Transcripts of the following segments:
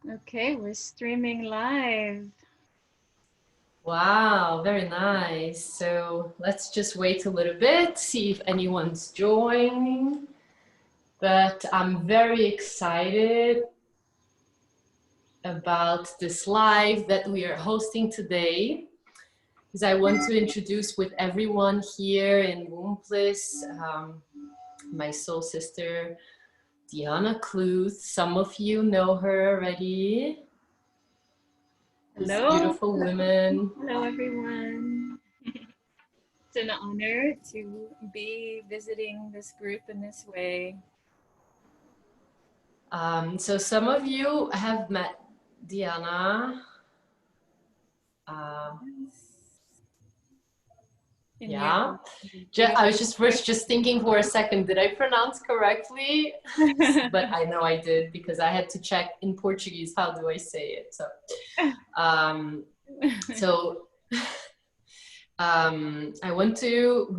Okay, we're streaming live. Wow, very nice. So let's just wait a little bit, see if anyone's joining. But I'm very excited about this live that we are hosting today, because I want to introduce with everyone here in Womblis, my soul sister, Dhyana Cluth. Some of you know her already. This Hello. beautiful woman. Hello, everyone. It's an honor to be visiting this group in this way. So some of you have met Dhyana. Uh, In your yeah. I beautiful. was just thinking for a second, did I pronounce correctly? But I know I did, because I had to check in Portuguese, how do I say it? Um, so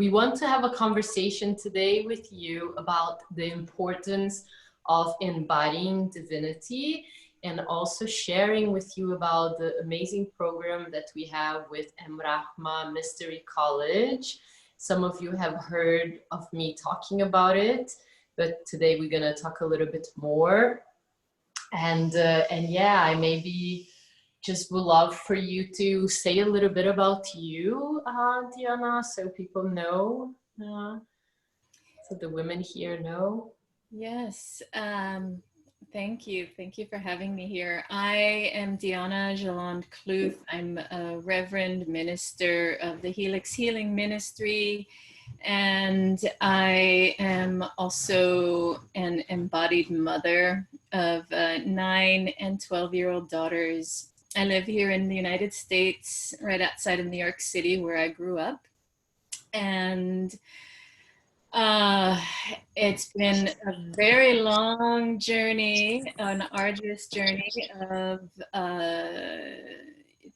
we want to have a conversation today with you about the importance of embodying divinity, and also sharing with you about the amazing program that we have with EmRahMa Mystery College. Some of you have heard of me talking about it, but today we're going to talk a little bit more. And yeah, I maybe just would love for you to say a little bit about you, Dhyana, so people know, so the women here know. Yes. Thank you. Thank you for having me here. I am Dhyana Jalond Cluth. I'm a Reverend Minister of the Helix Healing Ministry, and I am also an embodied mother of 9 and 12-year-old daughters. I live here in the United States, right outside of New York City, where I grew up. And uh, it's been a very long journey, an arduous journey of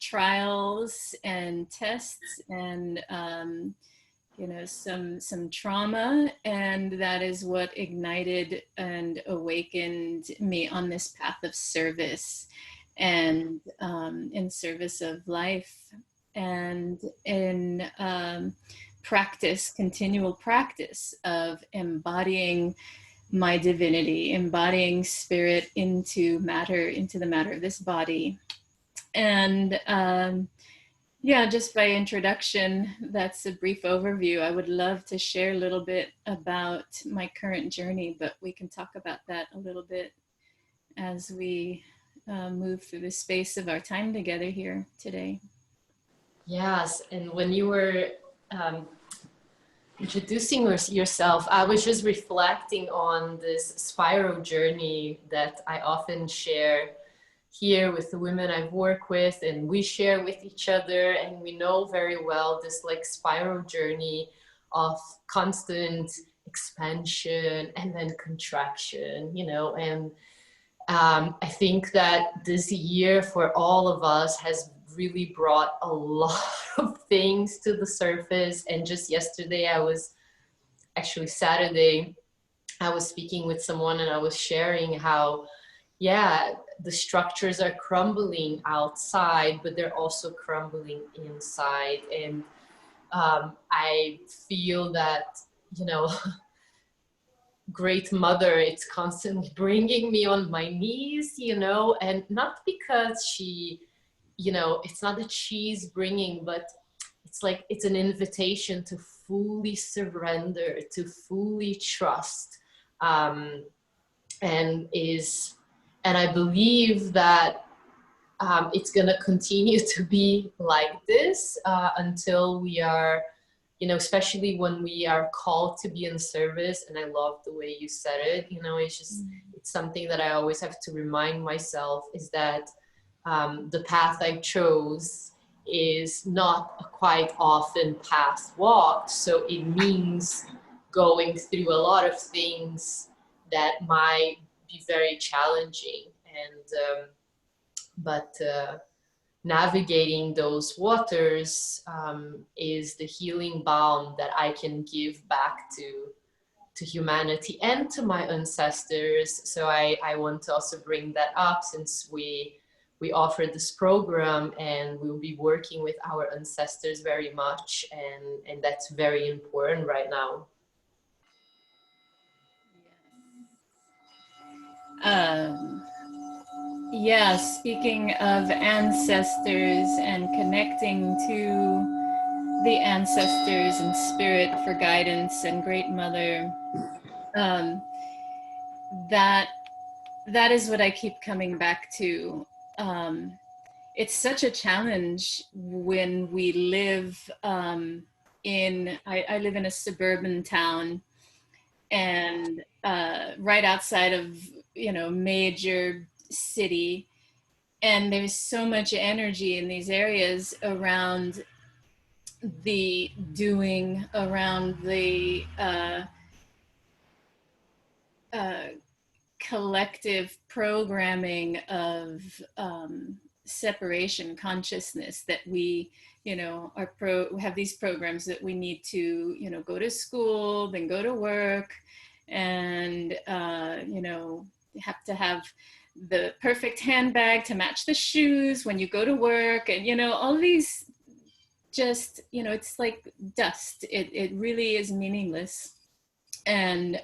trials and tests and some trauma, and that is what ignited and awakened me on this path of service and in service of life and in continual practice of embodying my divinity, embodying spirit into matter, into the matter of this body. And yeah, just by introduction, that's a brief overview. I would love to share a little bit about my current journey, but we can talk about that a little bit as we move through the space of our time together here today. Yes, and when you were introducing yourself, I was just reflecting on this spiral journey that I often share here with the women I've worked with, and we share with each other, and we know very well this like spiral journey of constant expansion and then contraction, and I think that this year for all of us has really brought a lot of things to the surface. And just yesterday, Saturday, I was speaking with someone and I was sharing how, yeah, the structures are crumbling outside, but they're also crumbling inside. And I feel that, you know, great mother, it's constantly bringing me on my knees, and not because it's not that she's bringing, but it's like it's an invitation to fully surrender, to fully trust, um, and I believe that it's going to continue to be like this until we are, especially when we are called to be in service. And I love the way you said it. It's something that I always have to remind myself, is that the path I chose is not a quite often path walked. So it means going through a lot of things that might be very challenging. And but navigating those waters is the healing balm that I can give back to humanity and to my ancestors. So I want to also bring that up, since we offer this program and we'll be working with our ancestors very much, and that's very important right now. Yeah, speaking of ancestors and connecting to the ancestors and spirit for guidance and Great Mother, um, that that is what I keep coming back to. Um, it's such a challenge when we live I live in a suburban town, and right outside of, major city, and there's so much energy in these areas around the doing, around the uh, collective programming of separation consciousness, that we, have these programs that we need to, go to school, then go to work, and have to have the perfect handbag to match the shoes when you go to work, and all these, just, it's like dust. It really is meaningless. And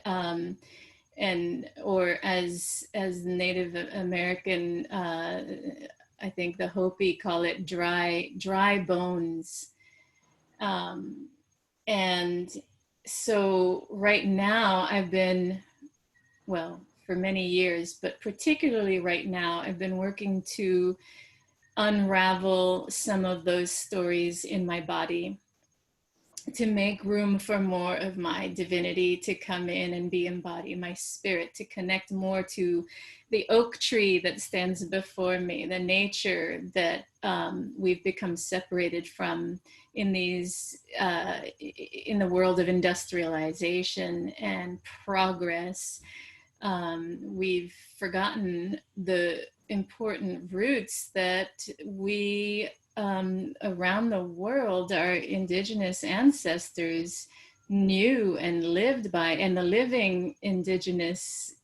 or as Native American, I think the Hopi call it dry bones. And so right now I've been, well, for many years, but particularly right now, I've been working to unravel some of those stories in my body, to make room for more of my divinity to come in and be embodied, my spirit to connect more to the oak tree that stands before me, the nature that we've become separated from in in the world of industrialization and progress. We've forgotten the important roots that we, around the world, our indigenous ancestors knew and lived by, and the living indigenous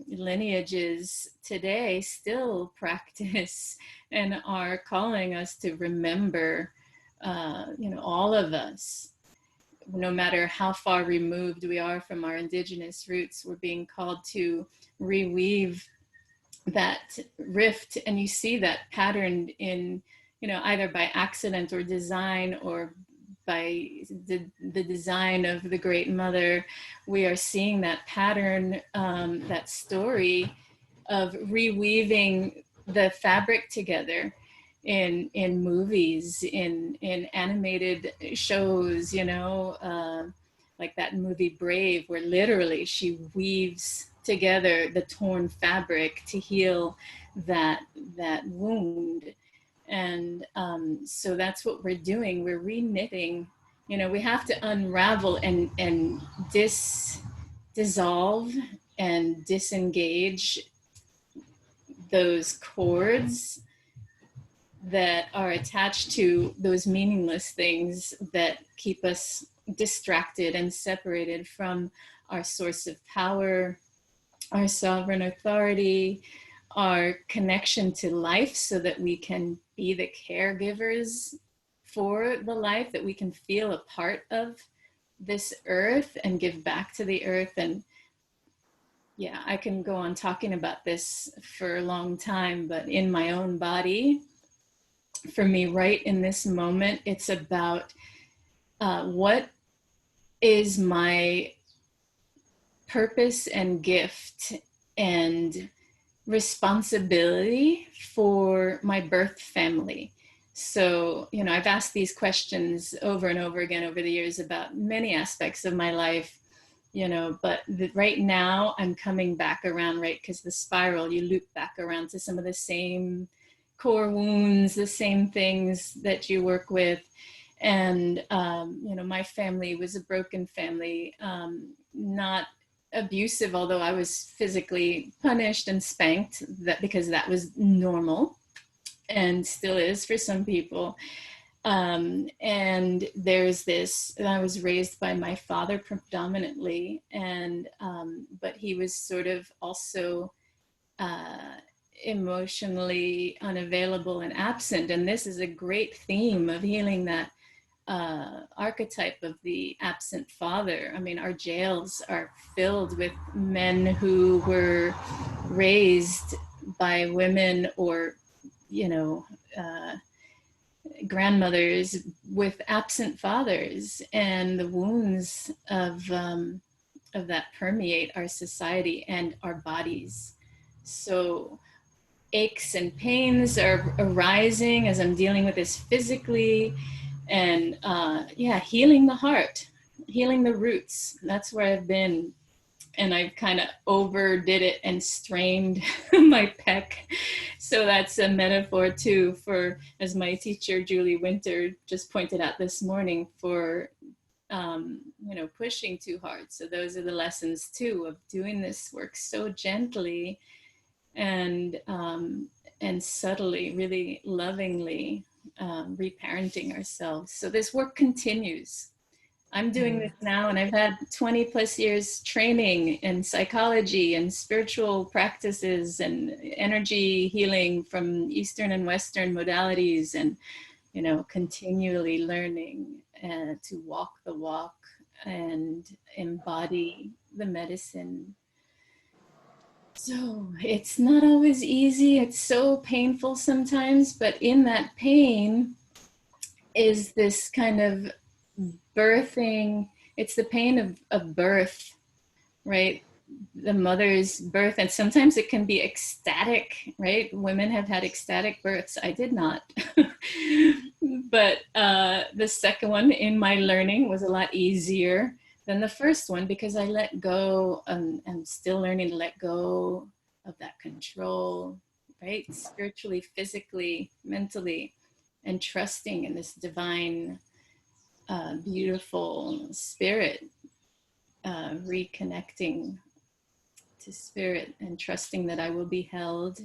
lineages today still practice and are calling us to remember, all of us, no matter how far removed we are from our indigenous roots. We're being called to reweave that rift, and you see that pattern in, either by accident or design, or by the design of the Great Mother. We are seeing that pattern, that story of reweaving the fabric together in movies, in animated shows, like that movie Brave, where literally she weaves together the torn fabric to heal that wound. And so that's what we're doing. We're reknitting. We have to unravel and dissolve and disengage those cords that are attached to those meaningless things that keep us distracted and separated from our source of power, our sovereign authority, our connection to life, so that we can be the caregivers for the life, that we can feel a part of this earth and give back to the earth. And yeah, I can go on talking about this for a long time, but in my own body, for me right in this moment, it's about what is my purpose and gift and responsibility for my birth family. So, I've asked these questions over and over again over the years about many aspects of my life, but right now I'm coming back around, right? Because the spiral, you loop back around to some of the same core wounds, the same things that you work with. And, my family was a broken family, not abusive, although I was physically punished and spanked, that because that was normal and still is for some people. And there's this, and I was raised by my father predominantly, and but he was sort of also uh, emotionally unavailable and absent. And this is a great theme of healing, that archetype of the absent father. I mean, our jails are filled with men who were raised by women, or, you know, grandmothers with absent fathers, and the wounds of that permeate our society and our bodies. So aches and pains are arising as I'm dealing with this physically, and yeah, healing the heart, healing the roots. That's where I've been, and I've kind of overdid it and strained my pec. So that's a metaphor too for, as my teacher Julie Winter just pointed out this morning, for you know, pushing too hard. So those are the lessons too of doing this work so gently and subtly, really lovingly, reparenting ourselves. So this work continues. I'm doing this now, and I've had 20 plus years training in psychology and spiritual practices and energy healing from Eastern and Western modalities, and, you know, continually learning to walk the walk and embody the medicine. So it's not always easy. It's so painful sometimes, but in that pain is this kind of birthing. It's the pain of birth, right? The mother's birth. And sometimes it can be ecstatic, right? Women have had ecstatic births. I did not. But the second one in my learning was a lot easier than the first one, because I let go. I'm still learning to let go of that control, right? Spiritually, physically, mentally, and trusting in this divine, beautiful spirit, reconnecting to spirit and trusting that I will be held,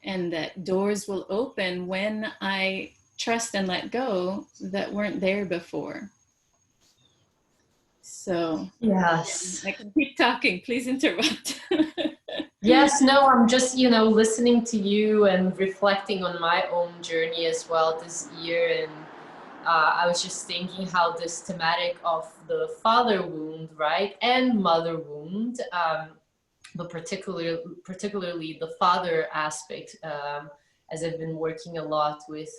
and that doors will open when I trust and let go that weren't there before. So Yes. I can keep talking. Please interrupt. Yes, no, I'm just, listening to you and reflecting on my own journey as well this year. And I was just thinking how this thematic of the father wound, right, and mother wound, but particularly the father aspect, as I've been working a lot with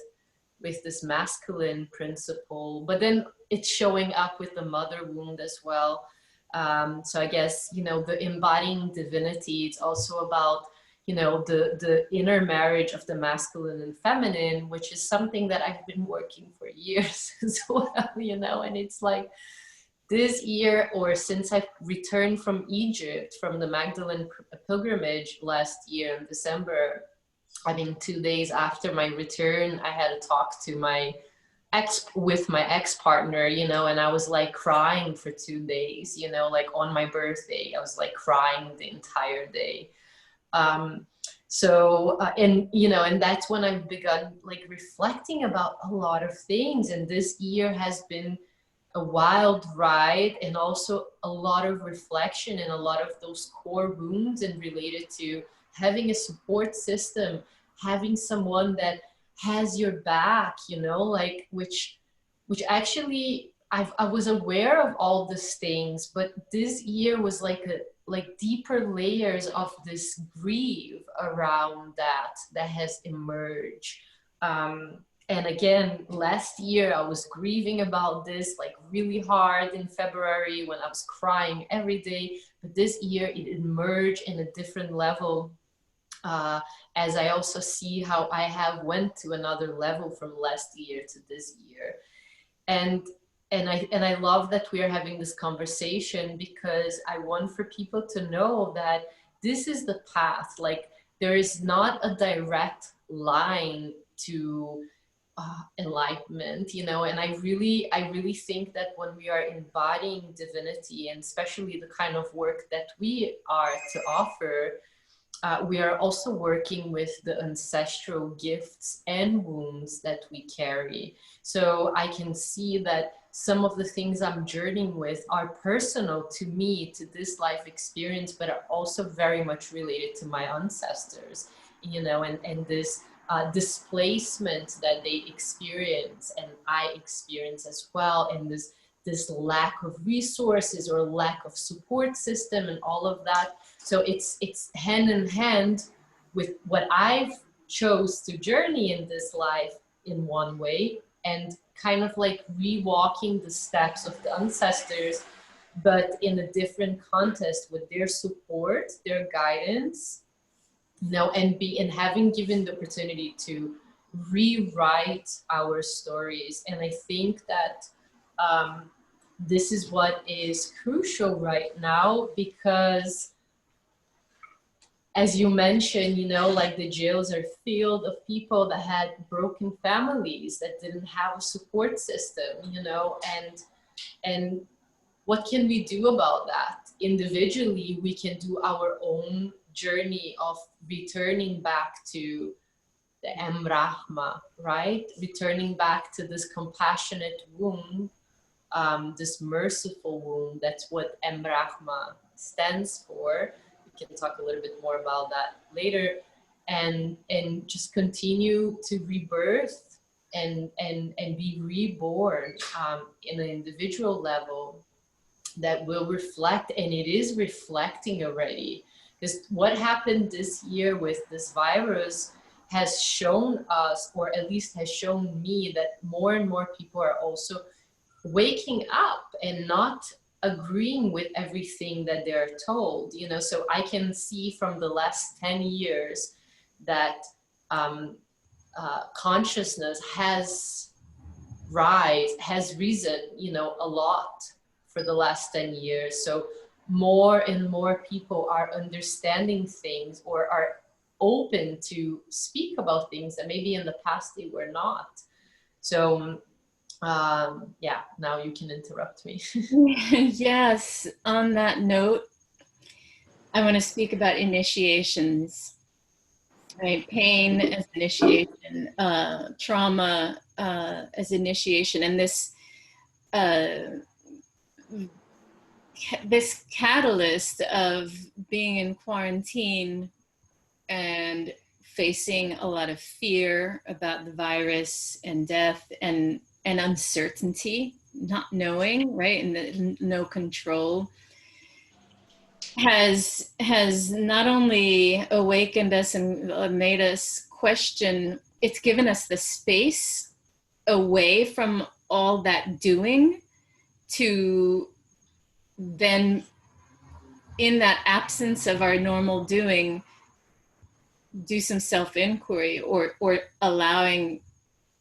this masculine principle, but then it's showing up with the mother wound as well. So I guess, the embodying divinity, it's also about, the inner marriage of the masculine and feminine, which is something that I've been working for years as well, and it's like this year, or since I've returned from Egypt, from the Magdalene pilgrimage last year in December, I think 2 days after my return, I had a talk to my ex-partner, and I was like crying for 2 days, like on my birthday, I was like crying the entire day. And that's when I've begun like reflecting about a lot of things. And this year has been a wild ride, and also a lot of reflection and a lot of those core wounds, and related to having a support system, having someone that has your back, like which actually I was aware of all these things, but this year was like deeper layers of this grief around that has emerged. And again, last year I was grieving about this like really hard in February, when I was crying every day. But this year it emerged in a different level, as I also see how I have went to another level from last year to this year. And I love that we are having this conversation, because I want for people to know that this is the path. Like, there is not a direct line to enlightenment, and I really think that when we are embodying divinity, and especially the kind of work that we are to offer, we are also working with the ancestral gifts and wounds that we carry. So I can see that some of the things I'm journeying with are personal to me, to this life experience, but are also very much related to my ancestors, you know, and this displacement that they experience and I experience as well, and this lack of resources or lack of support system and all of that. So it's hand in hand with what I've chose to journey in this life in one way, and kind of like rewalking the steps of the ancestors, but in a different context with their support, their guidance, you know, and having given the opportunity to rewrite our stories. And I think that this is what is crucial right now, because as you mentioned, you know, like the jails are filled of people that had broken families, that didn't have a support system, you know, and what can we do about that? Individually, we can do our own journey of returning back to the EmRahMa, right? Returning back to this compassionate womb, this merciful womb. That's what EmRahMa stands for. We can talk a little bit more about that later. And just continue to rebirth and be reborn in an individual level that will reflect, and it is reflecting already. Because what happened this year with this virus has shown us, or at least has shown me, that more and more people are also waking up and not agreeing with everything that they're told, you know. So I can see from the last 10 years that consciousness has risen, you know, a lot for the last 10 years. So more and more people are understanding things, or are open to speak about things that maybe in the past they were not. So yeah, now you can interrupt me. Yes, on that note, I want to speak about initiations, right? Pain as initiation, trauma as initiation, and uh, this catalyst of being in quarantine and facing a lot of fear about the virus and death and uncertainty, not knowing, right, and no control, has not only awakened us and made us question. It's given us the space away from all that doing to then, in that absence of our normal doing, do some self-inquiry, or allowing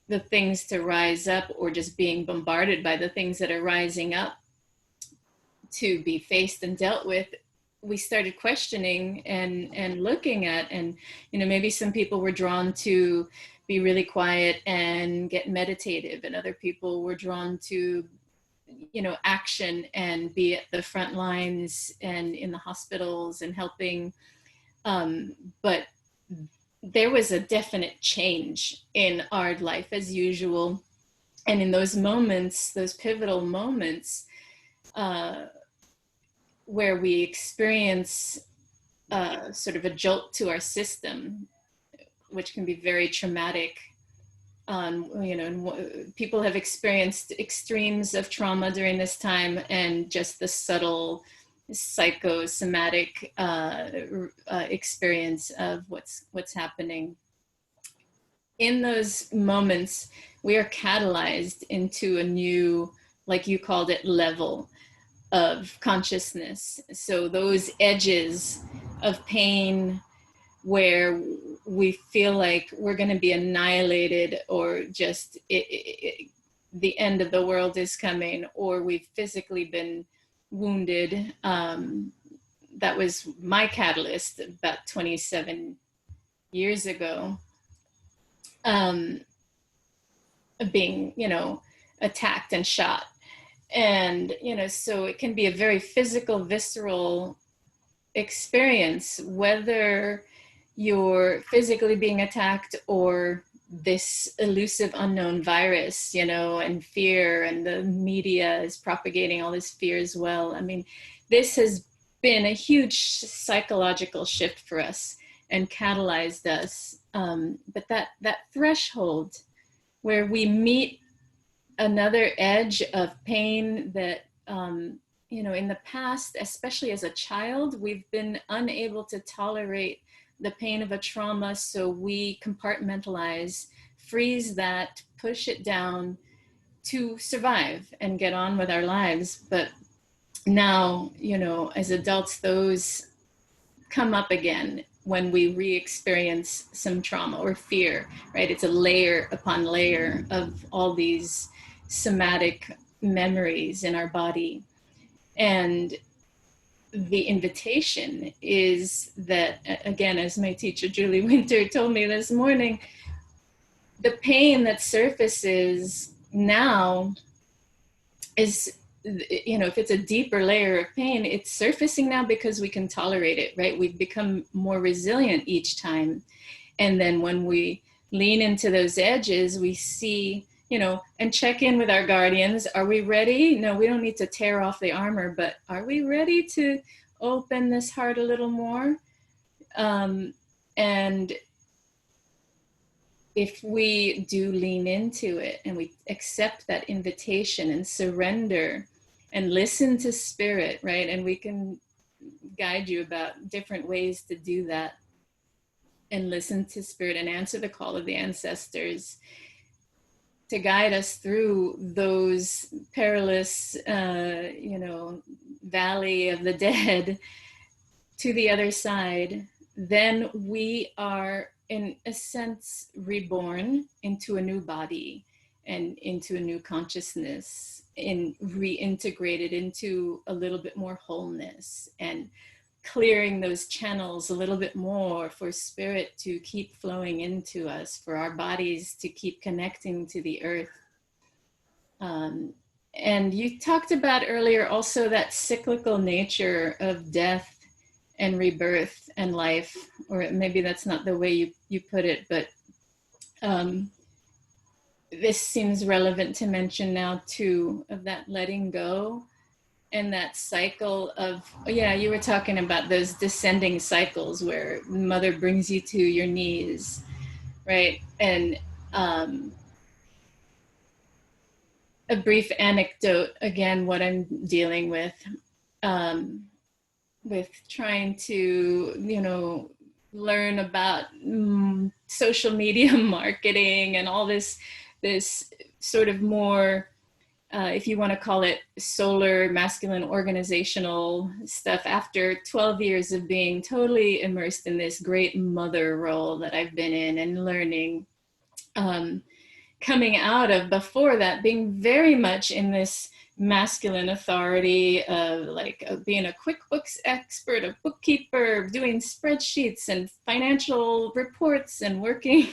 the things to rise up, or just being bombarded by the things that are rising up to be faced and dealt with. We started questioning and looking at, and you know, maybe some people were drawn to be really quiet and get meditative, and other people were drawn to, you know, action and be at the front lines and in the hospitals and helping. But there was a definite change in our life as usual. And in those moments, those pivotal moments, where we experience sort of a jolt to our system, which can be very traumatic. You know, people have experienced extremes of trauma during this time, and just the subtle psychosomatic experience of what's happening. In those moments, we are catalyzed into a new, like you called it, level of consciousness. So those edges of pain where we feel like we're going to be annihilated, or just the end of the world is coming, or we've physically been wounded. That was my catalyst about 27 years ago. Being, you know, attacked and shot. And, you know, so it can be a very physical, visceral experience, whether you're physically being attacked or this elusive unknown virus, you know, and fear, and the media is propagating all this fear as well. I mean, this has been a huge psychological shift for us and catalyzed us. But that threshold where we meet another edge of pain that, you know, in the past, especially as a child, we've been unable to tolerate the pain of a trauma, so we compartmentalize, freeze that, push it down to survive and get on with our lives. But now, you know, as adults, those come up again when we re-experience some trauma or fear, right? It's a layer upon layer of all these somatic memories in our body. And the invitation is that, again, as my teacher Julie Winter told me this morning, the pain that surfaces now is, you know, if it's a deeper layer of pain, it's surfacing now because we can tolerate it, right? We've become more resilient each time. And then when we lean into those edges, we see, you know, and check in with our guardians. Are we ready? No, we don't need to tear off the armor, but are we ready to open this heart a little more? And if we do lean into it and we accept that invitation and surrender and listen to spirit, right? And we can guide you about different ways to do that, and listen to spirit and answer the call of the ancestors to guide us through those perilous, you know, valley of the dead to the other side. Then we are, in a sense, reborn into a new body and into a new consciousness, and reintegrated into a little bit more wholeness, and clearing those channels a little bit more for spirit to keep flowing into us, for our bodies to keep connecting to the earth. And you talked about earlier also that cyclical nature of death and rebirth and life, or maybe that's not the way you put it, but this seems relevant to mention now too, of that letting go and that cycle of, yeah, you were talking about those descending cycles where mother brings you to your knees, right? And a brief anecdote, again, what I'm dealing with trying to, you know, learn about social media marketing and all this sort of more, if you want to call it solar masculine organizational stuff, after 12 years of being totally immersed in this great mother role that I've been in and learning, coming out of, before that, being very much in this masculine authority of like being a QuickBooks expert, a bookkeeper, doing spreadsheets and financial reports and working,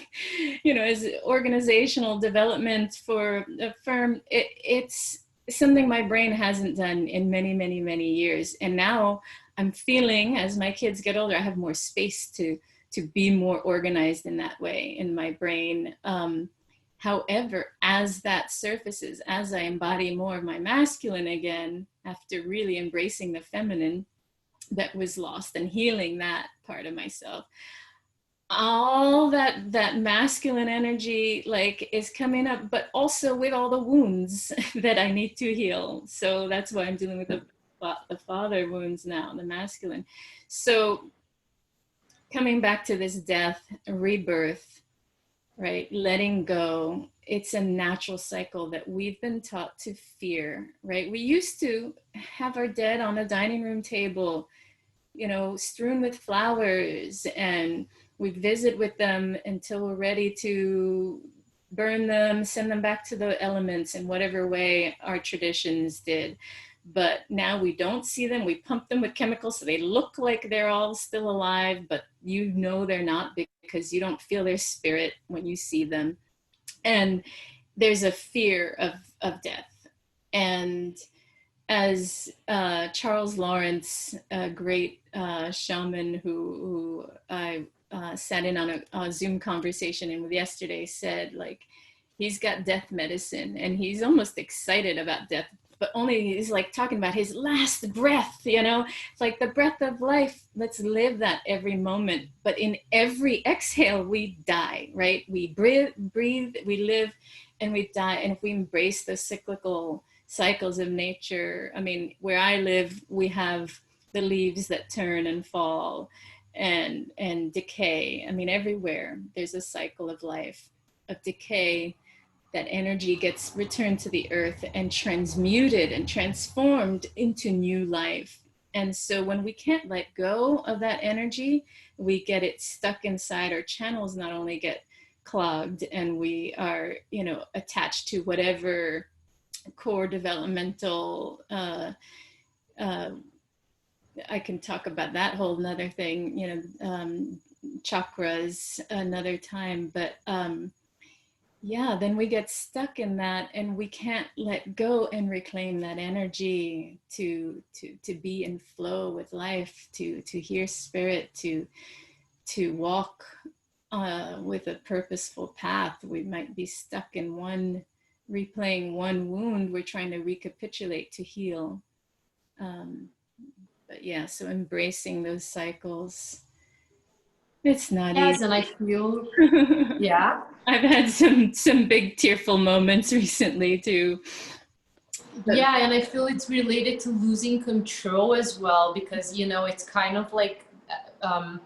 you know, as organizational development for a firm. It's something my brain hasn't done in many, many, many years. And now I'm feeling, as my kids get older, I have more space to be more organized in that way in my brain. However, as that surfaces, as I embody more of my masculine again, after really embracing the feminine that was lost and healing that part of myself, all that masculine energy like is coming up, but also with all the wounds that I need to heal. So that's why I'm dealing with the father wounds now, the masculine. So coming back to this death, rebirth, right? Letting go. It's a natural cycle that we've been taught to fear, right? We used to have our dead on a dining room table, you know, strewn with flowers, and we visit with them until we're ready to burn them, send them back to the elements in whatever way our traditions did. But now we don't see them. We pump them with chemicals so they look like they're all still alive, but you know they're not, because you don't feel their spirit when you see them. And there's a fear of death. And as Charles Lawrence, a great shaman who I sat in on a Zoom conversation in with yesterday, said, like, he's got death medicine and he's almost excited about death, but only he's like talking about his last breath, you know. It's like the breath of life. Let's live that every moment. But in every exhale, we die, right? We breathe, we live, and we die. And if we embrace the cyclical cycles of nature, I mean, where I live, we have the leaves that turn and fall and decay. I mean, everywhere there's a cycle of life, of decay. That energy gets returned to the earth and transmuted and transformed into new life. And so when we can't let go of that energy, we get it stuck inside. Our channels not only get clogged, and we are, you know, attached to whatever core developmental I can talk about that whole another thing, you know, chakras another time. But yeah, then we get stuck in that, and we can't let go and reclaim that energy to be in flow with life, to hear spirit, to walk with a purposeful path. We might be stuck in replaying one wound. We're trying to recapitulate to heal. But yeah, so embracing those cycles. It's not Yes, easy. and I feel, yeah. I've had some big tearful moments recently too. But Yeah, and I feel it's related to losing control as well, because, you know, it's kind of like um,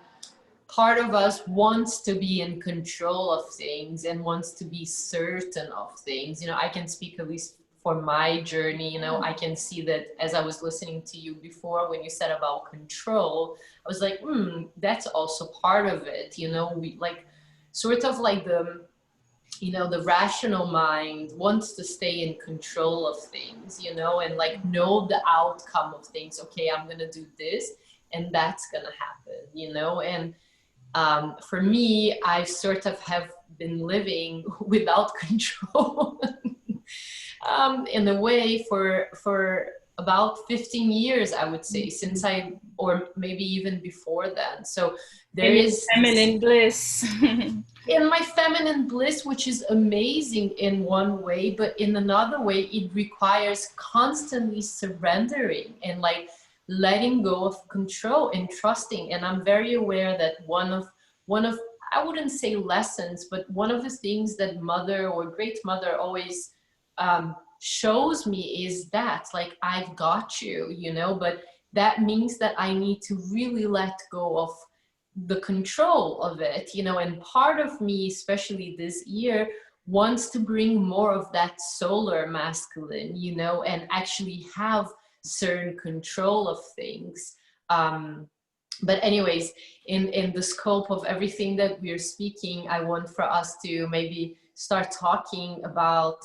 part of us wants to be in control of things and wants to be certain of things. You know, I can speak at least for my journey. You know, I can see that as I was listening to you before when you said about control, I was like, that's also part of it. You know, we like sort of like you know, the rational mind wants to stay in control of things, you know, and like know the outcome of things. Okay, I'm gonna do this and that's gonna happen, you know. And for me, I sort of have been living without control in a way for about 15 years, I would say, since or maybe even before then. So there in your is feminine bliss. in my feminine bliss, which is amazing in one way, but in another way, it requires constantly surrendering and like letting go of control and trusting. And I'm very aware that one of I wouldn't say lessons, but one of the things that mother or great mother always shows me is that like I've got you, you know, but that means that I need to really let go of the control of it, you know. And part of me, especially this year, wants to bring more of that solar masculine, you know, and actually have certain control of things. But anyways, in the scope of everything that we're speaking, I want for us to maybe start talking about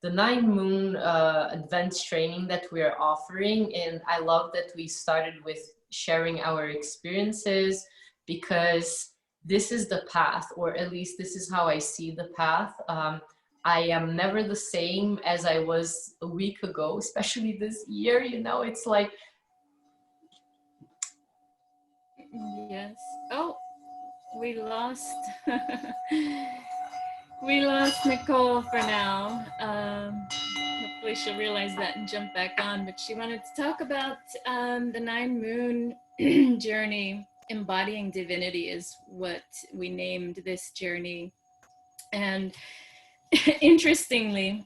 the 9 moon advanced training that we're offering. And I love that we started with sharing our experiences, because this is the path, or at least this is how I see the path. I am never the same as I was a week ago, especially this year, you know. It's like, Yes. Oh, we lost. We lost Nicole for now. Hopefully she'll realize that and jump back on. But she wanted to talk about the 9 moon journey. Embodying Divinity is what we named this journey. And interestingly,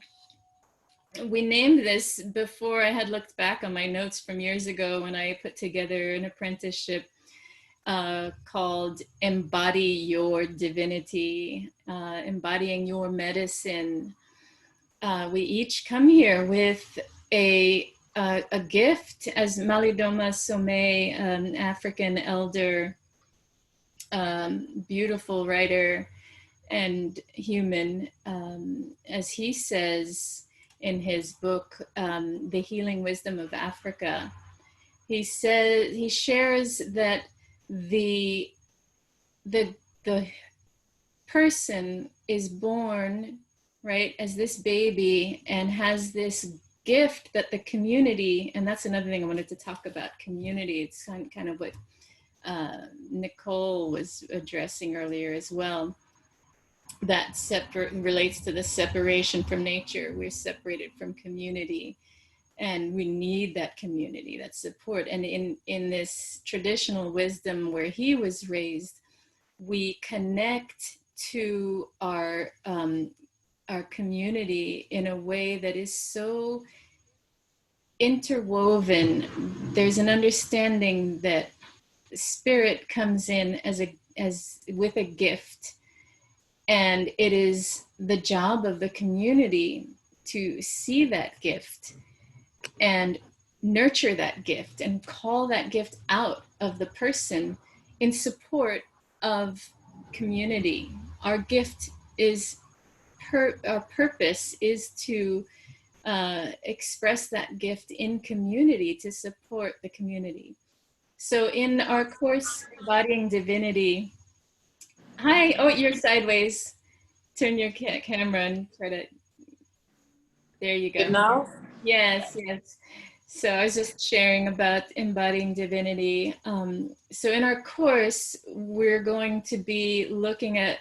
we named this before I had looked back on my notes from years ago when I put together an apprenticeship called Embody Your Divinity, embodying your medicine. We each come here with a gift, as Malidoma Somé, an African elder, beautiful writer and human, as he says in his book, The Healing Wisdom of Africa. He shares that the person is born, right, as this baby and has this gift that the community, and that's another thing I wanted to talk about, community. It's kind of what Nicole was addressing earlier as well, that relates to the separation from nature. We're separated from community, and we need that community, that support. And in this traditional wisdom where he was raised, we connect to our community in a way that is so interwoven. There's an understanding that spirit comes in as with a gift, and it is the job of the community to see that gift and nurture that gift and call that gift out of the person in support of community. Our gift is our purpose is to express that gift in community, to support the community. So in our course, Embodying Divinity, hi, oh, you're sideways. Turn your camera and try to, there you go. Good now? Yes, yes. So I was just sharing about Embodying Divinity. So in our course, we're going to be looking at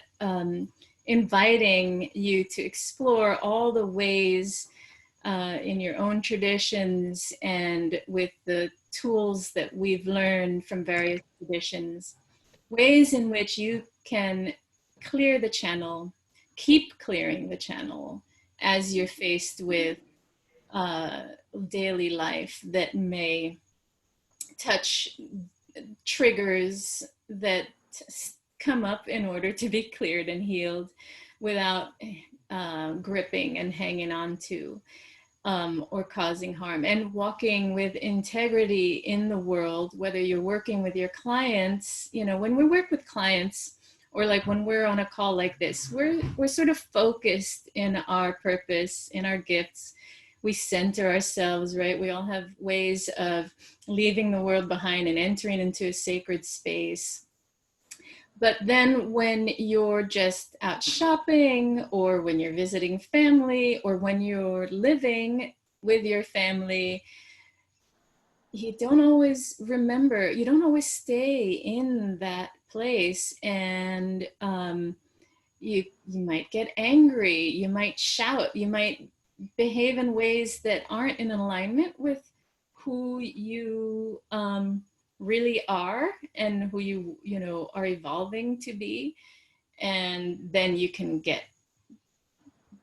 inviting you to explore all the ways in your own traditions and with the tools that we've learned from various traditions, ways in which you can clear the channel, keep clearing the channel as you're faced with daily life that may touch triggers that come up in order to be cleared and healed without gripping and hanging on to or causing harm, and walking with integrity in the world, whether you're working with your clients. You know, when we work with clients, or like when we're on a call like this, we're sort of focused in our purpose, in our gifts. We center ourselves, right? We all have ways of leaving the world behind and entering into a sacred space. But then when you're just out shopping, or when you're visiting family, or when you're living with your family, you don't always remember, you don't always stay in that place. And you might get angry, you might shout, you might behave in ways that aren't in alignment with who you really are and who you know are evolving to be. And then you can get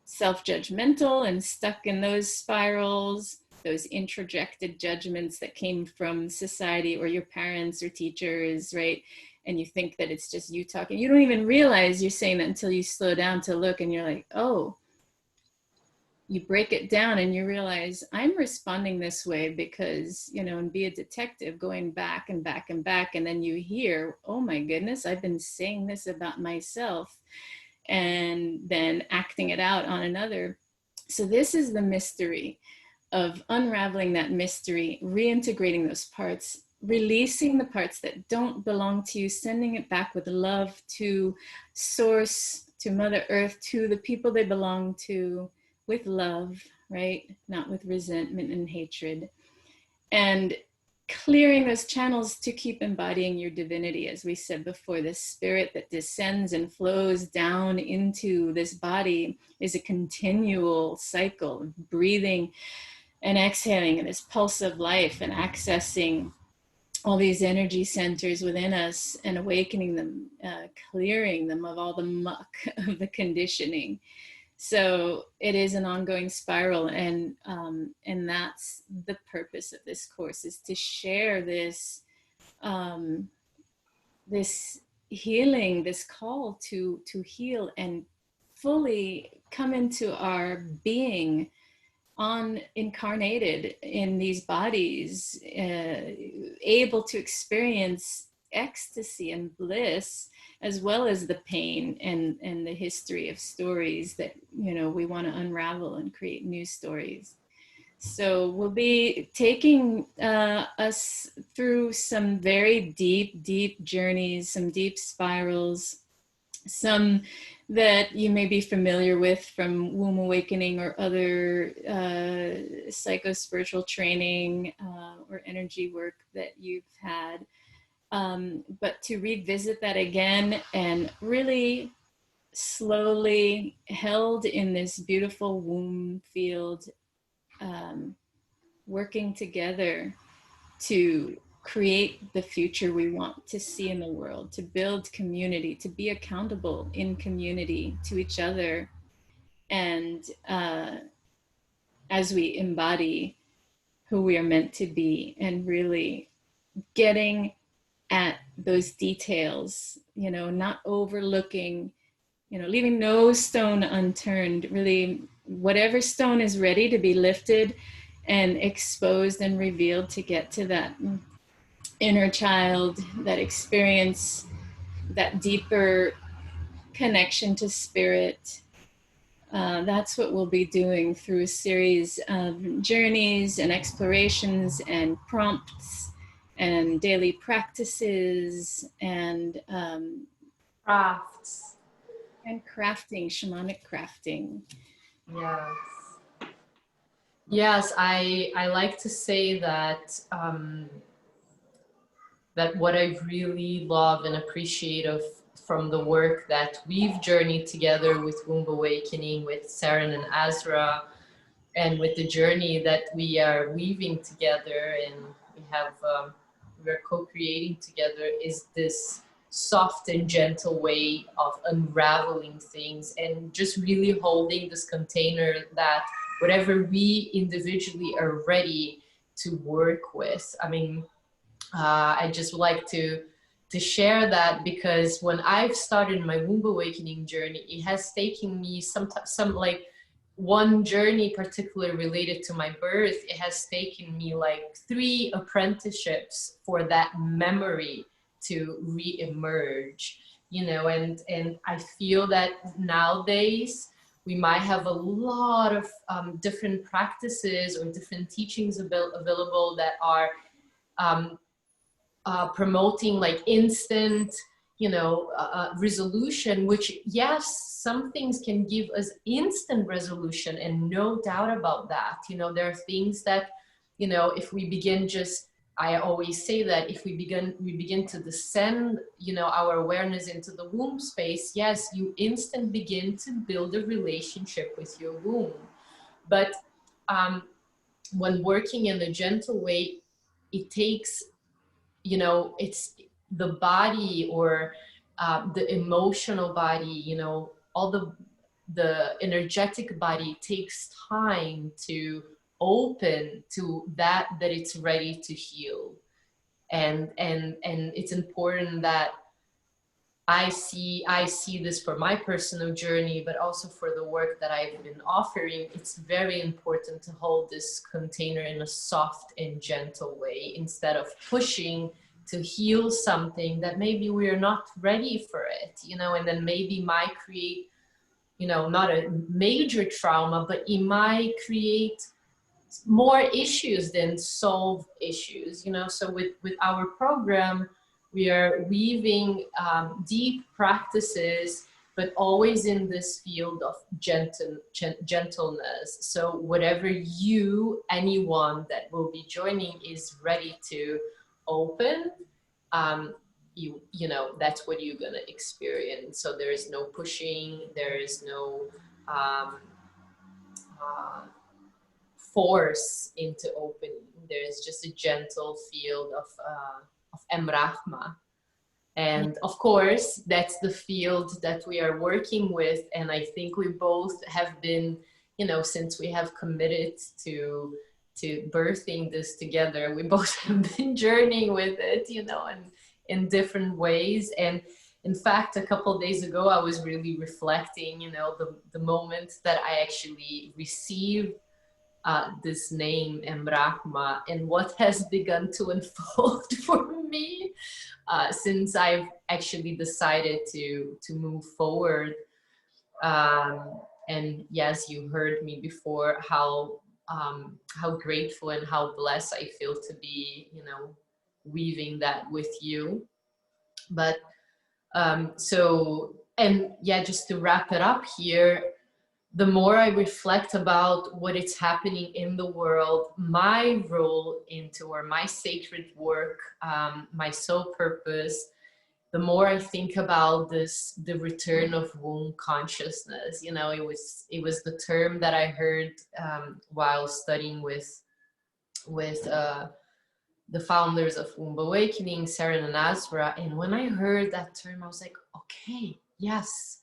self-judgmental and stuck in those spirals, those introjected judgments that came from society or your parents or teachers, right? And you think that it's just you talking. You don't even realize you're saying that until you slow down to look, and you're like, oh, you break it down and you realize I'm responding this way because, you know, and be a detective going back and back and back. And then you hear, oh my goodness, I've been saying this about myself, and then acting it out on another. So this is the mystery of unraveling that mystery, reintegrating those parts, releasing the parts that don't belong to you, sending it back with love to source, to Mother Earth, to the people they belong to, with love, right? Not with resentment and hatred. And clearing those channels to keep embodying your divinity. As we said before, this spirit that descends and flows down into this body is a continual cycle of breathing and exhaling, and this pulse of life, and accessing all these energy centers within us and awakening them, clearing them of all the muck of the conditioning. So it is an ongoing spiral, and that's the purpose of this course, is to share this this healing, this call to heal and fully come into our being, on incarnated in these bodies, able to experience ecstasy and bliss, as well as the pain and the history of stories that, you know, we want to unravel and create new stories. So we'll be taking us through some very deep journeys, some deep spirals, some that you may be familiar with from womb awakening or other psychospiritual training or energy work that you've had. But to revisit that again and really slowly held in this beautiful womb field, um, working together to create the future we want to see in the world, to build community, to be accountable in community to each other. And as we embody who we are meant to be and really getting at those details, you know, not overlooking, you know, leaving no stone unturned, really, whatever stone is ready to be lifted and exposed and revealed to get to that inner child, that experience, that deeper connection to spirit. That's what we'll be doing through a series of journeys and explorations and prompts and daily practices Crafts. and crafting, shamanic crafting. Yes. Yes, I like to say that that what I really love and appreciate of from the work that we've journeyed together with Womb Awakening, with Saren and Azra, and with the journey that we are weaving together and we're co-creating together, is this soft and gentle way of unraveling things and just really holding this container that whatever we individually are ready to work with. I mean, I just would like to share that, because when I've started my womb awakening journey, it has taken me some like one journey particularly related to my birth. It has taken me like 3 apprenticeships for that memory to re-emerge, you know, and I feel that nowadays we might have a lot of different practices or different teachings available that are promoting like instant, you know, resolution, which yes, some things can give us instant resolution, and no doubt about that. You know, there are things that, you know, if we begin just, I always say that if we begin to descend, you know, our awareness into the womb space, yes, you instant begin to build a relationship with your womb. But when working in a gentle way, it takes, you know, it's the body or the emotional body, you know, all the energetic body takes time to open to that it's ready to heal. And it's important that I see this for my personal journey, but also for the work that I've been offering. It's very important to hold this container in a soft and gentle way, instead of pushing to heal something that maybe we're not ready for it, you know, and then maybe might create, you know, not a major trauma, but it might create more issues than solve issues, you know. So with our program, we are weaving deep practices, but always in this field of gentleness. So whatever anyone that will be joining is ready to open, you know, that's what you're gonna experience. So there is no pushing, there is no force into opening. There is just a gentle field of EmRahMa. And of course, that's the field that we are working with. And I think we both have been, you know, since we have committed to birthing this together, we both have been journeying with it, you know, and in different ways. And in fact, a couple of days ago, I was really reflecting, you know, the moment that I actually received this name EmRahMa and what has begun to unfold for me since I've actually decided to move forward. And yes, you heard me before how grateful and how blessed I feel to be, you know, weaving that with you. But so And yeah, just to wrap it up here, the more I reflect about what is happening in the world, my role into, or my sacred work, my soul purpose, the more I think about this, the return of womb consciousness. You know, it was the term that I heard while studying with the founders of Womb Awakening, Sarah and Azra. And when I heard that term, I was like, okay, yes,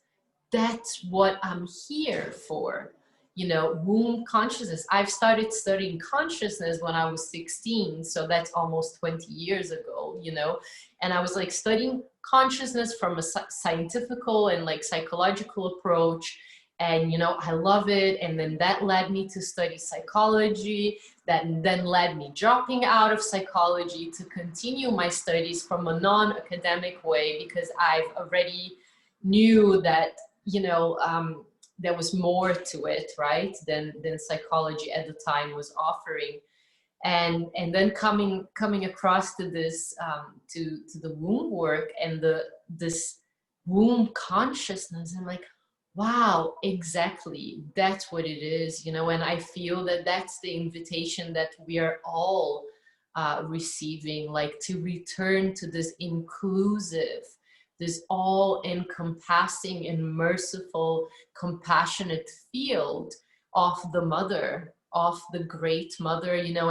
that's what I'm here for. You know, womb consciousness. I've started studying consciousness when I was 16, so that's almost 20 years ago, you know. And I was like studying consciousness from a scientifical and like psychological approach. And, you know, I love it. And then that led me to study psychology. That then led me dropping out of psychology to continue my studies from a non-academic way, because I've already knew that, you know, there was more to it, right, than psychology at the time was offering. And then coming across to this to the womb work and this womb consciousness, I'm like, wow, exactly, that's what it is, you know. And I feel that that's the invitation that we are all receiving, like to return to this inclusive, this all encompassing and merciful, compassionate field of the mother, of the great mother, you know.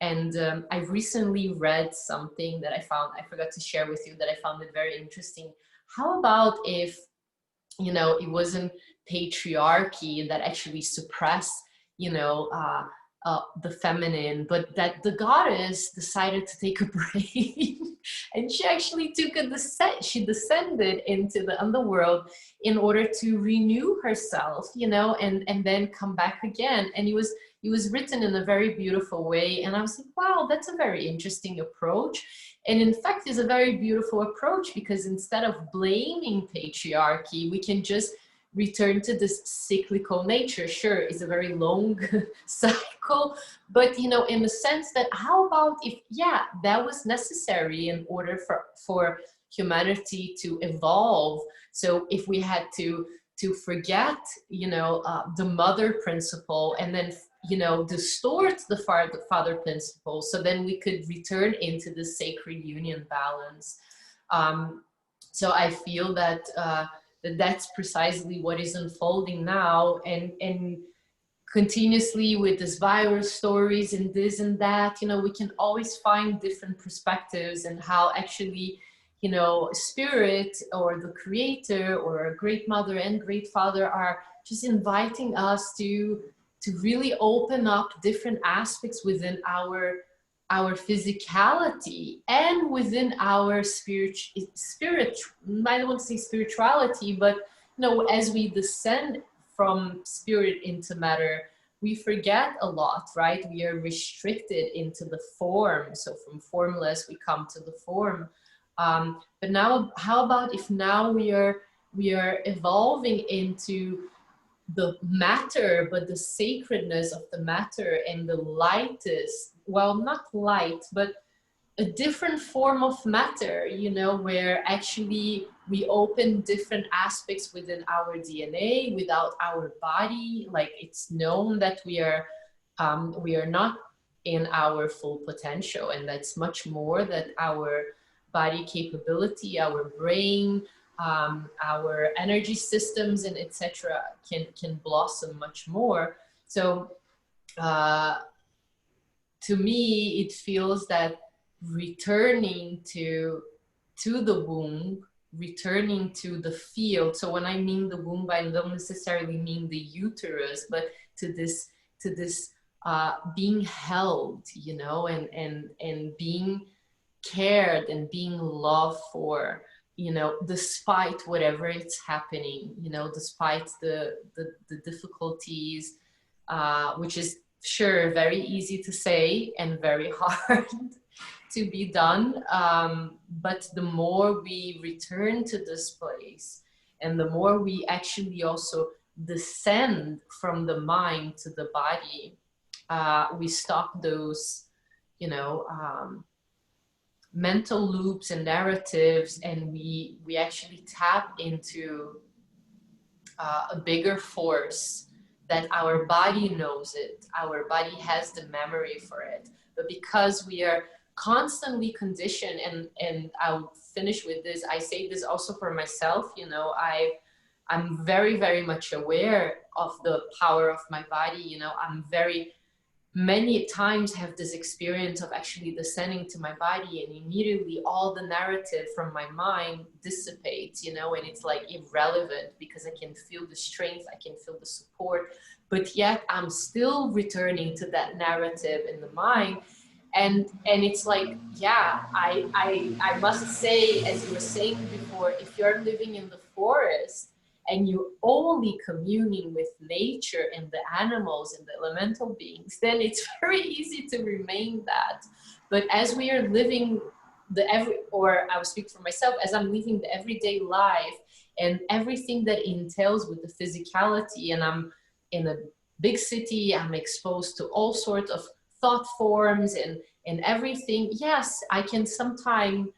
And I recently read something that I forgot to share with you, that I found it very interesting. How about if, you know, it wasn't patriarchy that actually suppressed, you know, the feminine, but that the goddess decided to take a break and she actually took a descent. She descended into the underworld in order to renew herself, you know, and then come back again. And it was written in a very beautiful way. And I was like, wow, that's a very interesting approach. And in fact, it's a very beautiful approach, because instead of blaming patriarchy, we can just return to this cyclical nature. Sure, it's a very long cycle, but, you know, in the sense that, how about if, yeah, that was necessary in order for humanity to evolve. So if we had to forget, you know, the mother principle, and then, you know, distort the father principle, so then we could return into the sacred union balance. So I feel that that's precisely what is unfolding now, and continuously with this virus stories and this and that, you know, we can always find different perspectives, and how actually, you know, spirit or the creator or a great mother and great father are just inviting us to really open up different aspects within our physicality and within our spirit. I don't want to say spirituality, but, you know, as we descend from spirit into matter, we forget a lot, right? We are restricted into the form. So from formless, we come to the form. But now, how about if now we are evolving into the matter, but the sacredness of the matter, and the lightest, well, not light, but a different form of matter, you know, where actually we open different aspects within our DNA, without our body. Like, it's known that we are not in our full potential, and that's much more that our body capability, our brain, our energy systems, and etc. can blossom much more. So to me, it feels that returning to the womb, returning to the field. So when I mean the womb, I don't necessarily mean the uterus, but to this being held, you know, and being cared and being loved for, you know, despite whatever it's happening, you know, despite the difficulties, which is sure very easy to say and very hard to be done. But the more we return to this place, and the more we actually also descend from the mind to the body, we stop those, you know, mental loops and narratives, and we actually tap into a bigger force that our body knows it, our body has the memory for it. But because we are constantly conditioned, and I'll finish with this, I say this also for myself, you know, I'm very, very much aware of the power of my body. You know, I'm very many times have this experience of actually descending to my body, and immediately all the narrative from my mind dissipates, you know, and it's like irrelevant because I can feel the strength, I can feel the support, but yet I'm still returning to that narrative in the mind. And it's like, yeah, I must say, as you were saying before, if you're living in the forest and you're only communing with nature and the animals and the elemental beings, then it's very easy to remain that. But as we are living or I will speak for myself, as I'm living the everyday life and everything that entails with the physicality, and I'm in a big city, I'm exposed to all sorts of thought forms and everything. Yes, I can sometimes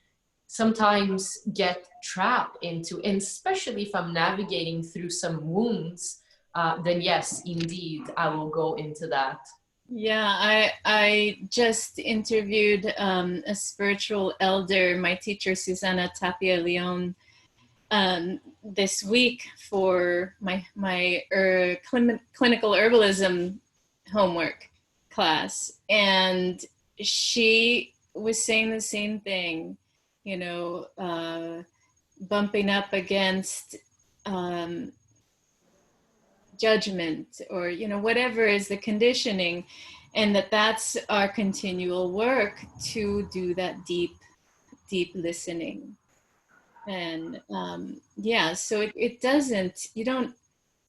get trapped into, and especially if I'm navigating through some wounds, then yes, indeed, I will go into that. Yeah, I just interviewed a spiritual elder, my teacher Susanna Tapia Leon, this week for my clinical herbalism homework class, and she was saying the same thing, you know, bumping up against judgment, or you know, whatever is the conditioning, and that's our continual work to do that deep listening. And yeah, so it doesn't, you don't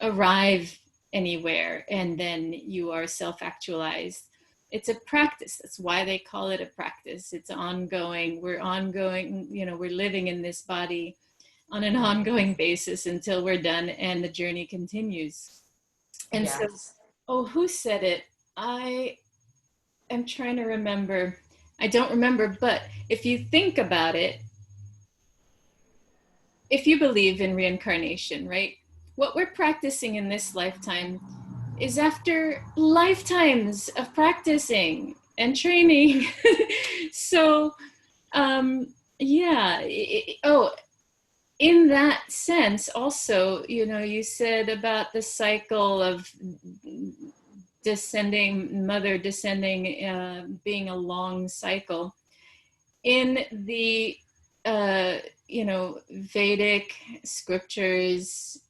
arrive anywhere and then you are self-actualized. It's a practice. That's why they call it a practice. It's ongoing. We're ongoing, you know, we're living in this body on an ongoing basis until we're done and the journey continues. And so, Yes. oh, who said it? I am trying to remember. I don't remember, but if you think about it, if you believe in reincarnation, right? What we're practicing in this lifetime is after lifetimes of practicing and training. So, yeah. Oh, in that sense, also, you know, you said about the cycle of descending, mother descending, being a long cycle. In the, you know, Vedic scriptures,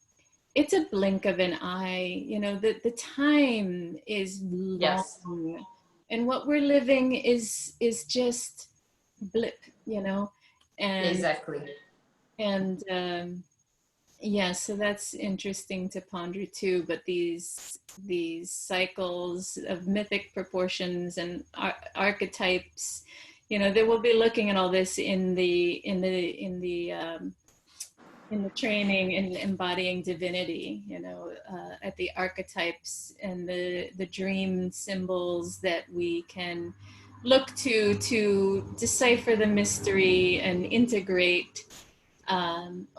it's a blink of an eye. You know, the time is Yes. long, and what we're living is just blip, you know, and Exactly. and yeah, so that's interesting to ponder too. But these cycles of mythic proportions and archetypes, you know, they will be looking at all this in the training in embodying divinity, you know, at the archetypes and the dream symbols that we can look to decipher the mystery and integrate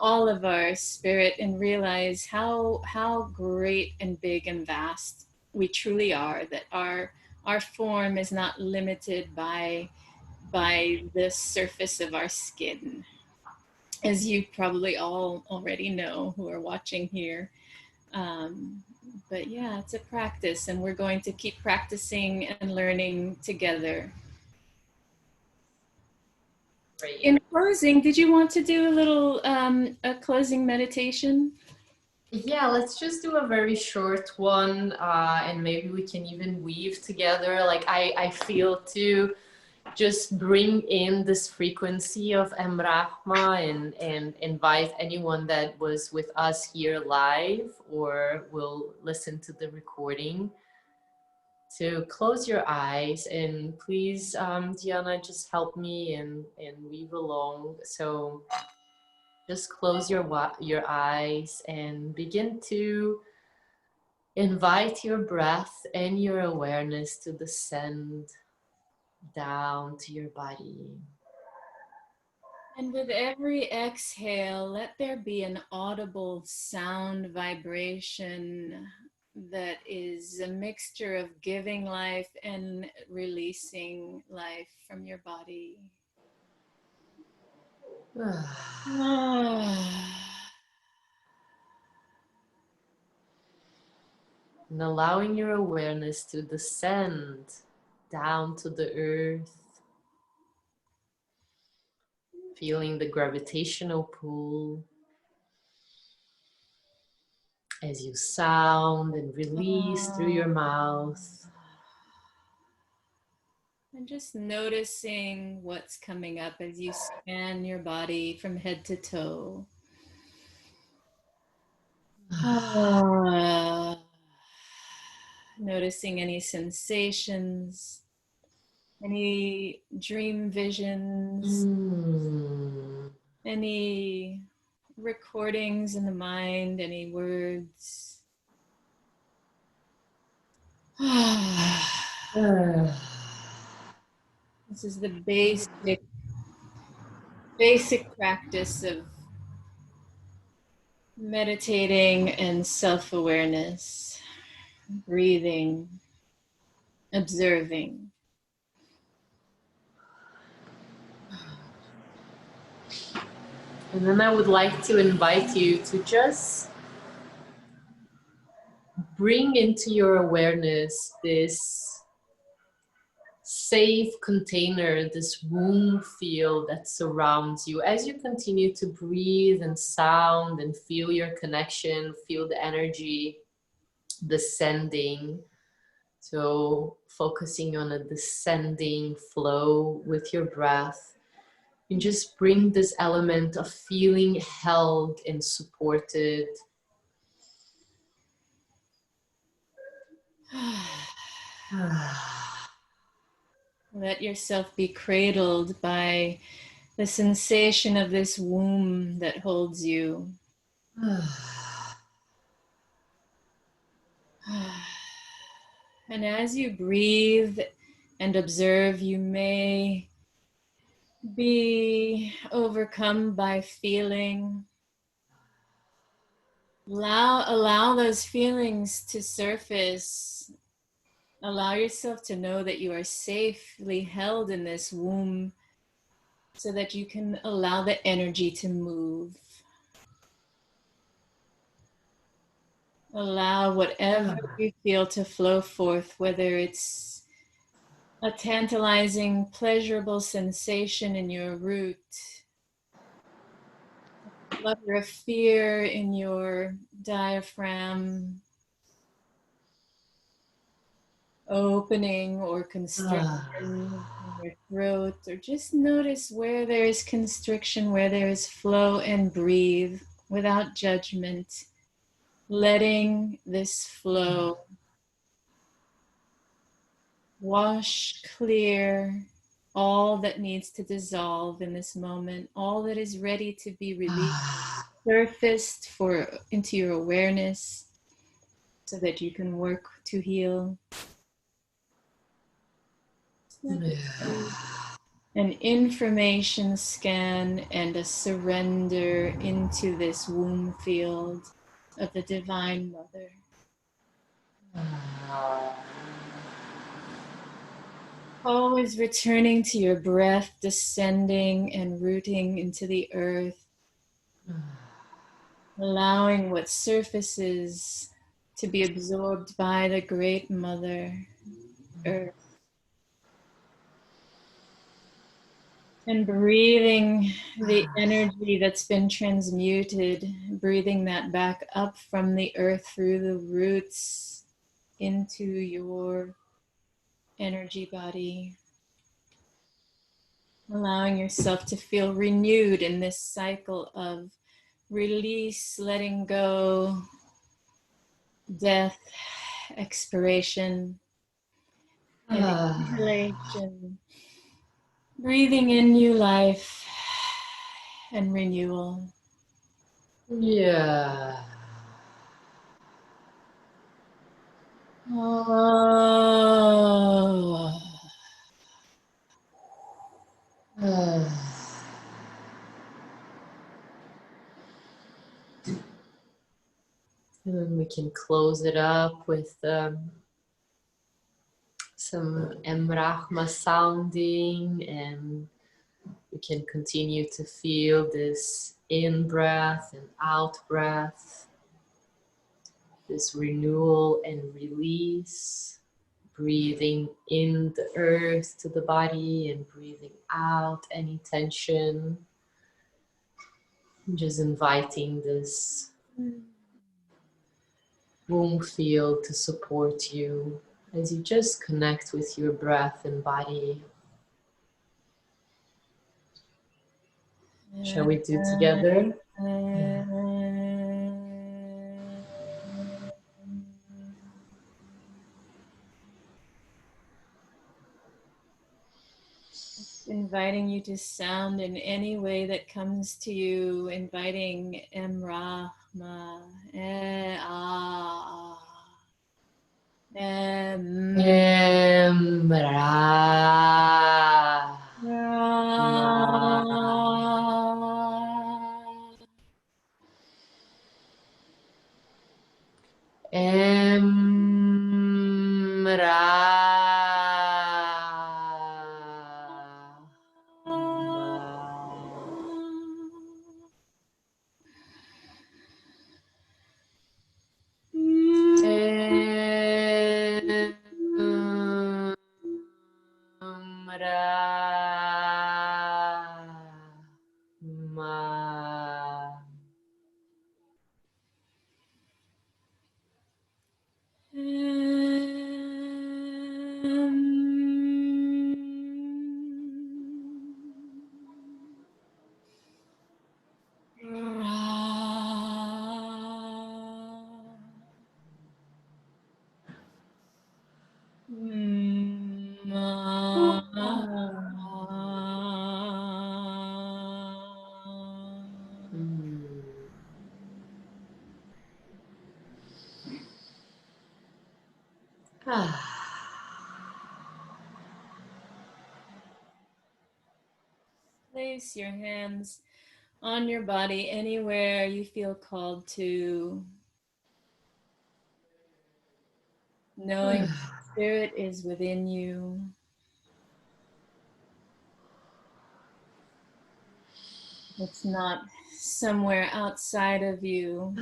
all of our spirit and realize how great and big and vast we truly are. That our form is not limited by the surface of our skin, as you probably all already know who are watching here. Um, but yeah, it's a practice, and we're going to keep practicing and learning together. Great. In closing, did you want to do a little a closing meditation? Yeah, let's just do a very short one, and maybe we can even weave together. Like I feel to just bring in this frequency of EmRahMa, and invite anyone that was with us here live or will listen to the recording to close your eyes. And please, Dhyana, just help me and weave along. So just close your eyes and begin to invite your breath and your awareness to descend down to your body. And with every exhale, let there be an audible sound vibration that is a mixture of giving life and releasing life from your body. And allowing your awareness to descend down to the earth, feeling the gravitational pull as you sound and release through your mouth. And just noticing what's coming up as you scan your body from head to toe. Noticing any sensations, any dream visions, any recordings in the mind, any words. This is the basic practice of meditating and self-awareness, breathing, observing. And then I would like to invite you to just bring into your awareness this safe container, this womb field that surrounds you as you continue to breathe and sound and feel your connection, feel the energy descending. So focusing on a descending flow with your breath. And just bring this element of feeling held and supported. Let yourself be cradled by the sensation of this womb that holds you. And as you breathe and observe, you may be overcome by feeling. Allow those feelings to surface. Allow yourself to know that you are safely held in this womb so that you can allow the energy to move. Allow whatever you feel to flow forth, whether it's a tantalizing, pleasurable sensation in your root, a flutter of fear in your diaphragm, opening or constriction in your throat, or just notice where there is constriction, where there is flow, and breathe without judgment, letting this flow wash clear all that needs to dissolve in this moment, all that is ready to be released, surfaced into your awareness so that you can work to heal. An information scan and a surrender into this womb field of the Divine Mother. Always returning to your breath, descending and rooting into the earth, allowing what surfaces to be absorbed by the Great Mother Earth. And breathing the energy that's been transmuted, breathing that back up from the earth through the roots into your energy body. Allowing yourself to feel renewed in this cycle of release, letting go, death, expiration, and exhalation. Breathing in new life and renewal. Yeah. Oh. And then we can close it up with some EmRahMa sounding, and we can continue to feel this in-breath and out-breath, this renewal and release, breathing in the earth to the body and breathing out any tension. Just inviting this womb field to support you as you just connect with your breath and body. Shall we do together? Yeah. Inviting you to sound in any way that comes to you, inviting EmRahMa, Place your hands on your body anywhere you feel called to, knowing Spirit is within you. It's not somewhere outside of you.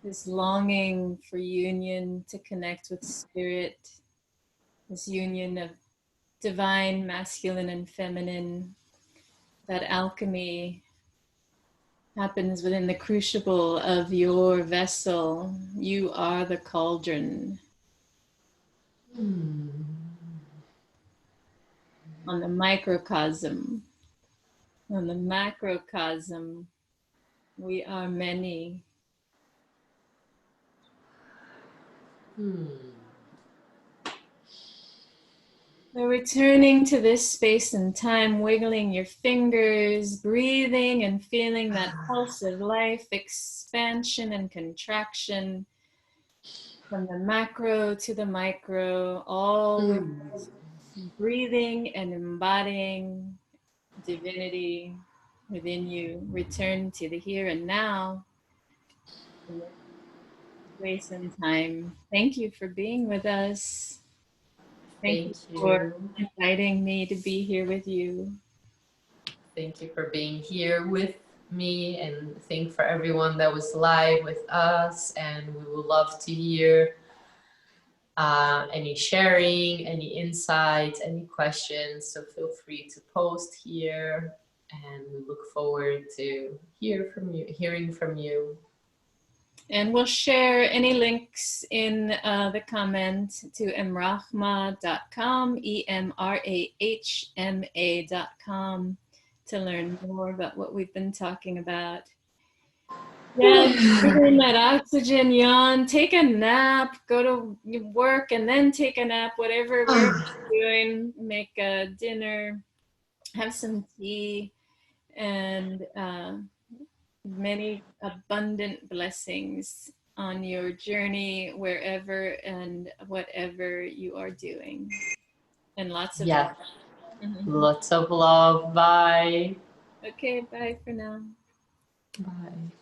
This longing for union, to connect with Spirit, this union of divine, masculine, and feminine, that alchemy happens within the crucible of your vessel. You are the cauldron. On the microcosm, on the macrocosm, we are many. So returning to this space and time, wiggling your fingers, breathing and feeling that pulse of life, expansion and contraction from the macro to the micro, all breathing and embodying divinity within you. Return to the here and now, space and time. Thank you for being with us. Thank you for inviting me to be here with you. Thank you for being here with me, and thank for everyone that was live with us. And we would love to hear any sharing, any insights, any questions. So feel free to post here, and we look forward to hearing from you. And we'll share any links in the comment to emrahma.com, EmRahMA.com, to learn more about what we've been talking about. Yeah, bring that oxygen, yawn, take a nap, go to work, and then take a nap, whatever we're doing, make a dinner, have some tea, and many abundant blessings on your journey, wherever and whatever you are doing. And lots of love. Lots of love. Bye. Okay, bye for now. Bye.